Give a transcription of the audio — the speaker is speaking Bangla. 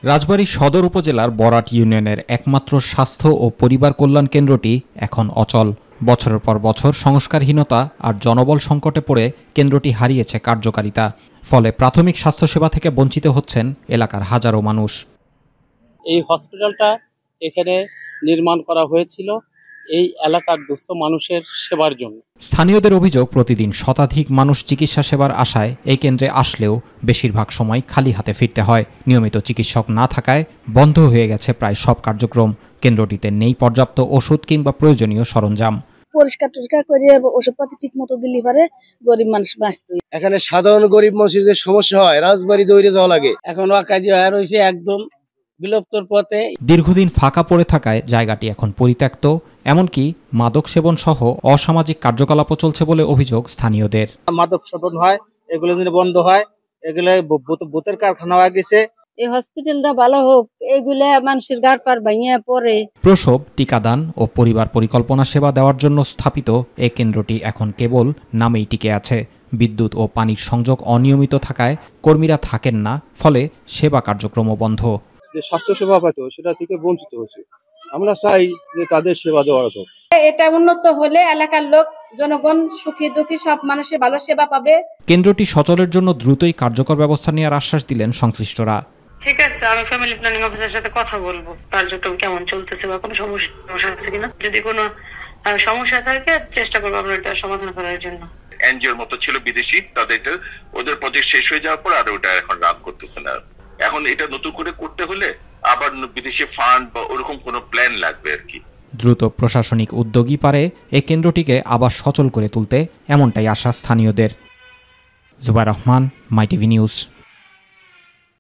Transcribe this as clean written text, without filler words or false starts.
রাজবাড়ী সদর উপজেলার বরাট ইউনিয়নের একমাত্র স্বাস্থ্য ও পরিবার কল্যাণ কেন্দ্রটি এখন অচল। বছরের পর বছর সংস্কারহীনতা আর জনবল সংকটে পড়ে কেন্দ্রটি হারিয়েছে কার্যকারিতা। ফলে প্রাথমিক স্বাস্থ্যসেবা থেকে বঞ্চিত হচ্ছেন এলাকার হাজারো মানুষ। এই হসপিটালটা এখানে নির্মাণ করা হয়েছিল এই এলাকার দুস্থ মানুষের সেবার জন্য। স্থানীয়দের অভিযোগ, প্রতিদিন শতাধিক মানুষ চিকিৎসা সেবার আশায় এই কেন্দ্রে আসলেও বেশিরভাগ সময় খালি হাতে ফিরতে হয়। নিয়মিত চিকিৎসক না থাকায় বন্ধ হয়ে গেছে প্রায় সব কার্যক্রম। কেন্দ্রটিতে নেই পর্যাপ্ত ওষুধ কিংবা প্রয়োজনীয় সরঞ্জাম। পরিষ্কার টরিষ্কার করে ওষুধপাতি ঠিক মতো দিলে পারে গরিব মানুষ বাঁচত। এখানে সাধারণ গরিব মানুষের যে সমস্যা হয়, রাজবাড়ি দৌড়ে যাওয়া লাগে। এখনো কাজে রয়েছে একদম বিলুপ্তর পথে। দীর্ঘদিন ফাঁকা পড়ে থাকায় জায়গাটি এখন পরিত্যক্ত। এমনকি মাদক সেবন সহ অসামাজিক কার্যকলাপও চলছে বলে অভিযোগ স্থানীয়দের। মাদক সেবন হয়, এগুলো যদি বন্ধ হয়, এগুলো ভূতের কারখানা হয়ে গেছে। এই হসপিটালটা ভালো হোক, এগুলা মানুষের গাড় পার ভাঙিয়ে পড়ে। প্রসব, টিকাদান ও পরিবার পরিকল্পনা সেবা দেওয়ার জন্য স্থাপিত এ কেন্দ্রটি এখন কেবল নামেই টিকে আছে। বিদ্যুৎ ও পানির সংযোগ অনিয়মিত থাকায় কর্মীরা থাকেন না, ফলে সেবা কার্যক্রমও বন্ধ। যে স্বাস্থ্য সেবা পেত সেটা থেকে বঞ্চিত হচ্ছে। আমরা চাই যে তাদের সেবা দেওয়ার হোক। এটা উন্নত হলে এলাকার লোক জনগণ সুখী দুঃখী সব মানুষের ভালো সেবা পাবে। কেন্দ্রটি সচলের জন্য দ্রুতই কার্যকর ব্যবস্থা নেওয়ার আশ্বাস দিলেন সংশ্লিষ্টরা। ঠিক আছে, আমি ফ্যামিলি প্ল্যানিং অফিসারের সাথে কথা বলবো, কার্যক্রম কেমন চলতেছে বা কোনো সমস্যা আছে কিনা। যদি কোনো সমস্যা থাকে চেষ্টা করবো আমরা এটা সমাধান করার জন্য। এনজিওর মতো ছিল বিদেশি, ওদের প্রজেক্ট শেষ হয়ে যাওয়ার পর আর ওটা এখন রান করতেছে না। এখন এটা নতুন করে করতে হলে আবার বিদেশি ফান্ড বা ওরকম কোনো প্ল্যান লাগবে আর কি। দ্রুত প্রশাসনিক উদ্যোগই পারে এই কেন্দ্রটিকে আবার সচল করে তুলতে, এমনটাই আশা স্থানীয়দের। জুবাইর রহমান, মাই টিভি নিউজ।